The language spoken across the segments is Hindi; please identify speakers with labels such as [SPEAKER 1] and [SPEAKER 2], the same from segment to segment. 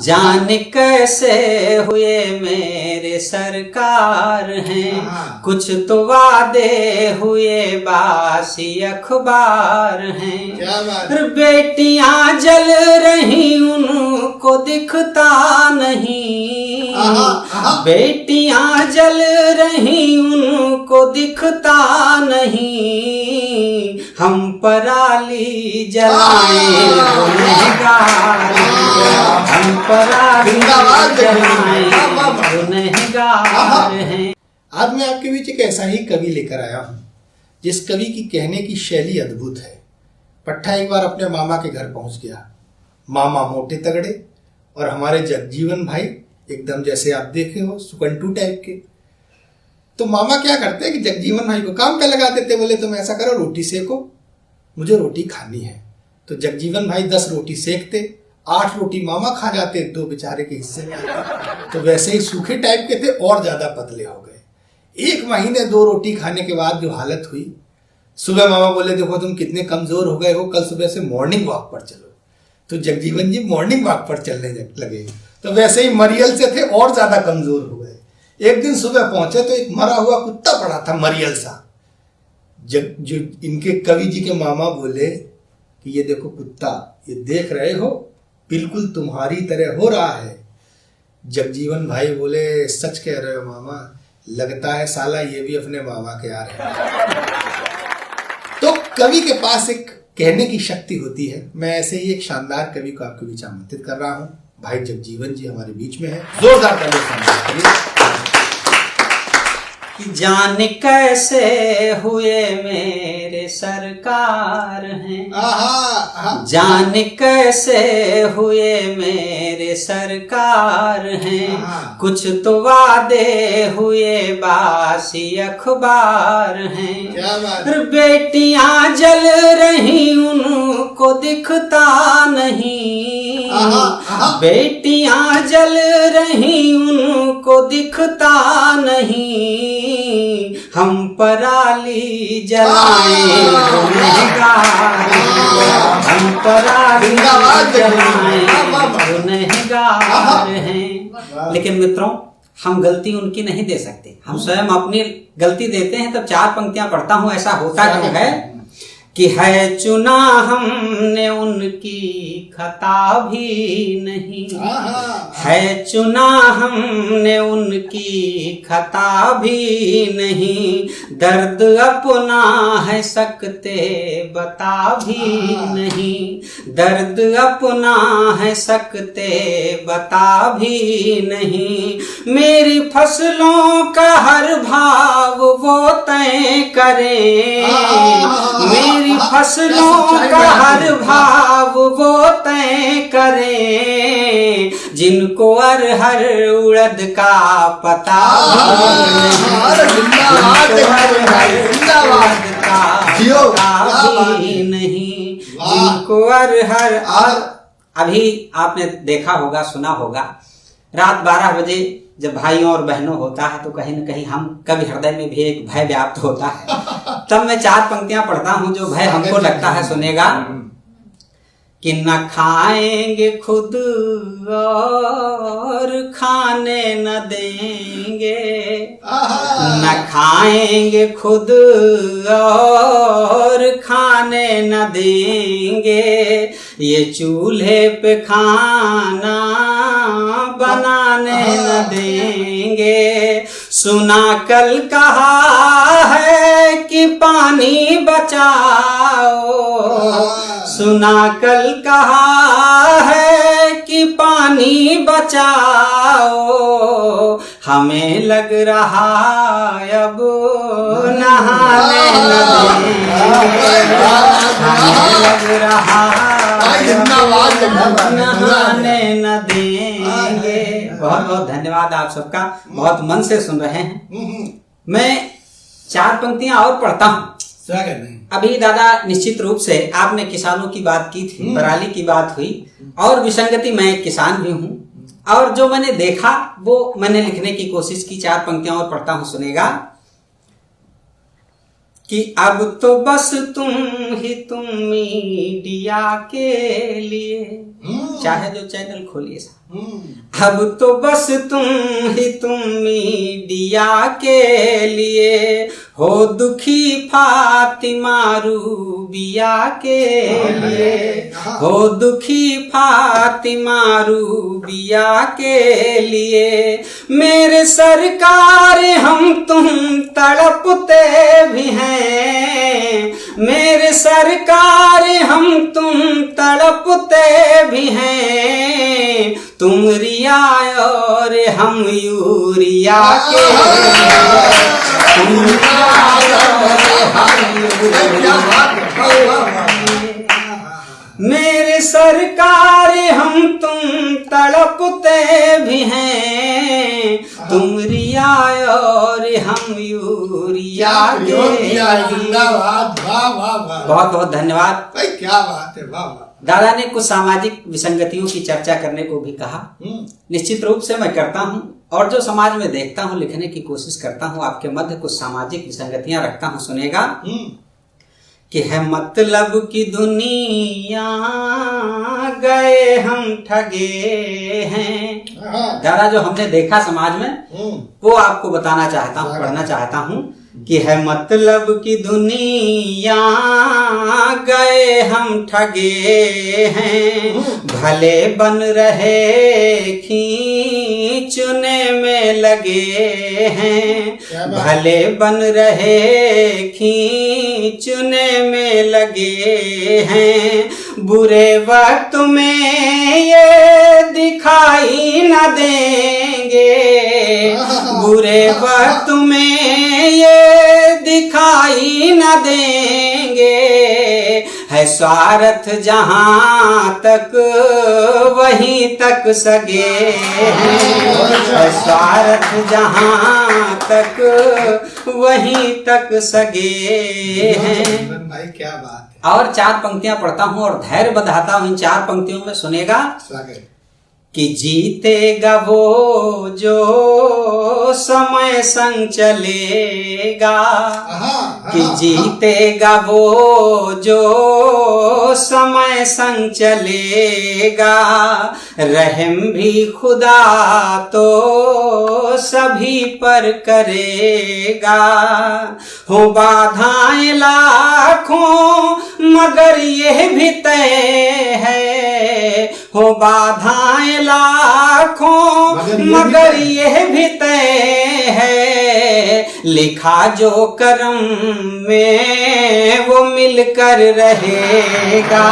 [SPEAKER 1] जान कैसे हुए मेरे सरकार हैं, कुछ तो वादे हुए बासी अखबार हैं। बेटियां जल रही उनको दिखता नहीं, बेटियां जल रही उनको दिखता नहीं। हम पराली जलाएं गुनहगार, हम पराली जलाएं गुनहगार हैं।
[SPEAKER 2] आज मैं आपके बीच एक ऐसा ही कवि लेकर आया हूँ जिस कवि की कहने की शैली अद्भुत है। पट्टा एक बार अपने मामा के घर पहुंच गया। मामा मोटे तगड़े और हमारे जगजीवन भाई एकदम जैसे आप देखे हो सुकंटू टाइप के। तो मामा क्या करते हैं कि जगजीवन भाई को काम पे लगा देते, बोले तुम ऐसा करो रोटी सेको, मुझे रोटी खानी है। तो जगजीवन भाई 10 रोटी सेकते, 8 रोटी मामा खा जाते, 2 बेचारे के हिस्से में। तो वैसे ही सूखे टाइप के थे और ज्यादा पतले हो गए। 1 महीने 2 रोटी खाने के बाद जो हालत हुई, सुबह मामा बोले देखो तुम कितने कमजोर हो गए हो, कल सुबह से मॉर्निंग वॉक पर चलो। तो जगजीवन जी मॉर्निंग वॉक पर चलने लगे। तो वैसे ही मरियल से थे और ज्यादा कमजोर हो गए। एक दिन सुबह पहुंचे तो एक मरा हुआ कुत्ता पड़ा था मरियल सा। जो इनके कवि जी के मामा बोले कि ये देखो कुत्ता, ये देख रहे हो बिल्कुल तुम्हारी तरह हो रहा है। जगजीवन भाई बोले सच कह रहे हो मामा, लगता है साला ये भी अपने मामा के आ रहे हैं। तो कवि के पास एक कहने की शक्ति होती है। मैं ऐसे ही एक शानदार कवि को आपके बीच आमंत्रित कर रहा हूं। भाई जगजीवन जी हमारे बीच में है, जोरदार तालियां।
[SPEAKER 1] जान कैसे हुए मेरे सरकार हैं, जान कैसे हुए मेरे सरकार हैं। कुछ तो वादे हुए बासी अखबार हैं। बेटियां जल रही उनको दिखता नहीं, बेटियां जल रही उनको दिखता नहीं। हम पराली जलाएं गुनहगार, हम पराली जलाएं गुनहगार हैं। लेकिन मित्रों, हम गलती उनकी नहीं दे सकते, हम स्वयं अपनी गलती देते हैं। तब 4 पंक्तियां पढ़ता हूं। ऐसा होता क्यों है कि है चुना हमने उनकी खता भी नहीं, है चुना हमने उनकी खता भी नहीं। दर्द अपना है सकते बता भी नहीं, दर्द अपना है सकते बता भी नहीं। मेरी फसलों का हर भाव वो तय करें, मेरी फसलों का हर भाव वो तय करें। जिनको अरहर उड़द का पता भी नहीं, जिनको अरहर। और अभी आपने देखा होगा, सुना होगा, रात 12 बजे जब भाइयों और बहनों होता है तो कहीं न कहीं हम कभी हृदय में भी एक भय व्याप्त होता है। तब मैं 4 पंक्तियां पढ़ता हूं जो भय हमको लगता है सुनेगा कि न खाएंगे खुद और खाने न देंगे, न खाएंगे खुद और खाने न देंगे। ये चूल्हे पे खाना बनाने न देंगे। सुना कल कहा है कि पानी बचाओ, सुना कल कहा है कि पानी बचाओ। हमें लग रहा अब नहाने न देंगे, हमें लग रहा नहाने न देंगे। बहुत बहुत धन्यवाद आप सबका, बहुत मन से सुन रहे हैं। मैं 4 पंक्तियां और पढ़ता हूँ। अभी दादा निश्चित रूप से आपने किसानों की बात की थी, पराली की बात हुई, और विसंगति, मैं एक किसान भी हूँ और जो मैंने देखा वो मैंने लिखने की कोशिश की। 4 पंक्तियां और पढ़ता हूँ, सुनेगा कि अब तो बस तुम मीडिया के लिए चाहे जो चैनल खोलिए साहब। अब तो बस तुम मीडिया के लिए हो दुखी फातिमा रूबिया के लिए, हो दुखी फातिमा रूबिया के लिए। मेरे सरकार हम तुम तड़पते भी हैं, मेरे सरकार हम तुम तड़पते भी हैं। तुम रिया और हम यूरिया के, तुम रिया और हम यूरिया के। मेरे सरकार हम तुम तड़पते भी हैं, तुम रिया और हम यूरिया के। बहुत बहुत धन्यवाद।
[SPEAKER 2] क्या बात है, वाह वाह।
[SPEAKER 1] दादा ने कुछ सामाजिक विसंगतियों की चर्चा करने को भी कहा। निश्चित रूप से मैं करता हूँ, और जो समाज में देखता हूँ लिखने की कोशिश करता हूँ। आपके मध्य कुछ सामाजिक विसंगतियां रखता हूँ, सुनेगा कि है मतलब की दुनिया गए हम ठगे हैं। दादा जो हमने देखा समाज में वो आपको बताना चाहता हूँ, पढ़ना चाहता हूँ कि है मतलब की दुनिया गए हम ठगे हैं। भले बन रहे खींचने में लगे हैं, भले बन रहे खींचने में लगे हैं। बुरे वक्त में ये दिखाई न देंगे, बुरे वक्त में ये दिखाई न देंगे। है स्वार्थ जहां तक वहीं तक सगे हैं, है स्वार्थ जहां तक वहीं तक सगे हैं।
[SPEAKER 2] भाई क्या बात है।
[SPEAKER 1] और 4 पंक्तियां पढ़ता हूं और धैर्य बंधाता हूं इन 4 पंक्तियों में, सुनेगा कि जीतेगा वो जो समय संग चलेगा, कि जीतेगा वो जो समय संग चलेगा। रहम भी खुदा तो सभी पर करेगा। हो बाधाएं लाखों मगर यह भी तय है, हो बाधाएं लाखों मगर यह भी तय है। लिखा जो करम में वो मिलकर रहेगा,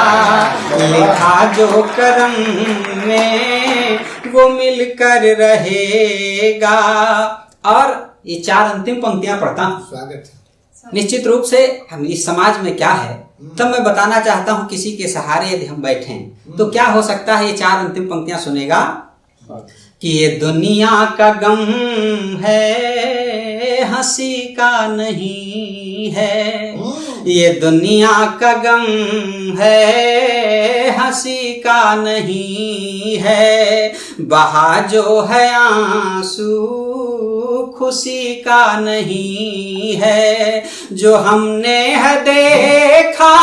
[SPEAKER 1] लिखा जो करम में वो मिलकर रहेगा। और ये 4 अंतिम पंक्तियां पढ़ता हूं।
[SPEAKER 2] स्वागत है।
[SPEAKER 1] निश्चित रूप से हम इस समाज में क्या है तब मैं बताना चाहता हूं। किसी के सहारे यदि हम बैठे तो क्या हो सकता है। ये 4 अंतिम पंक्तियां सुनेगा कि ये दुनिया का गम है हंसी का नहीं है, ये दुनिया का गम है हंसी का नहीं है। बहा जो है आंसू खुशी का नहीं है। जो हमने है देखा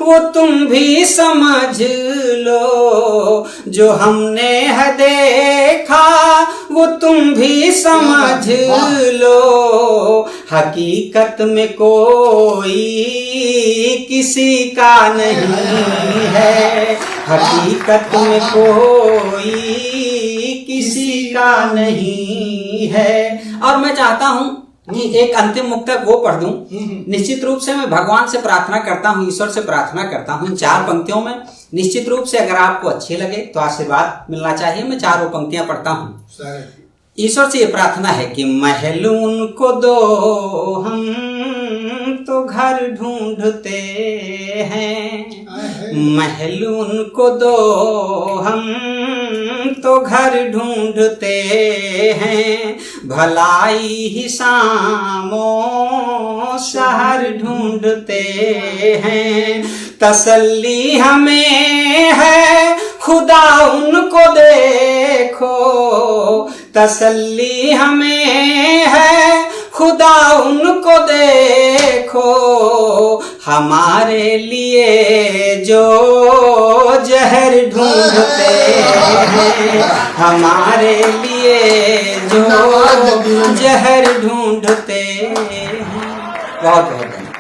[SPEAKER 1] वो तुम भी समझ लो, जो हमने है देखा वो तुम भी समझ लो। हकीकत में कोई किसी का नहीं है, हकीकत में कोई किसी का नहीं है। और मैं चाहता हूं कि एक अंतिम मुक्तक वो पढ़ दूं। निश्चित रूप से मैं भगवान से प्रार्थना करता हूं, ईश्वर से प्रार्थना करता हूं इन 4 पंक्तियों में। निश्चित रूप से अगर आपको अच्छे लगे तो आशीर्वाद मिलना चाहिए। मैं 4 पंक्तियां पढ़ता हूं। ईश्वर से ये प्रार्थना है कि महलून को दो हम तो घर ढूंढते हैं, महलून को दो हम तो घर ढूंढते हैं। भलाई ही सामो शहर ढूंढते हैं। तसल्ली हमें है खुदा उनको देखो, तसल्ली हमें है खुदा उनको देखो। हमारे लिए जो जहर ढूंढते हैं, हमारे लिए जो जहर ढूंढते हैं। बहुत बहुत धन्यवाद।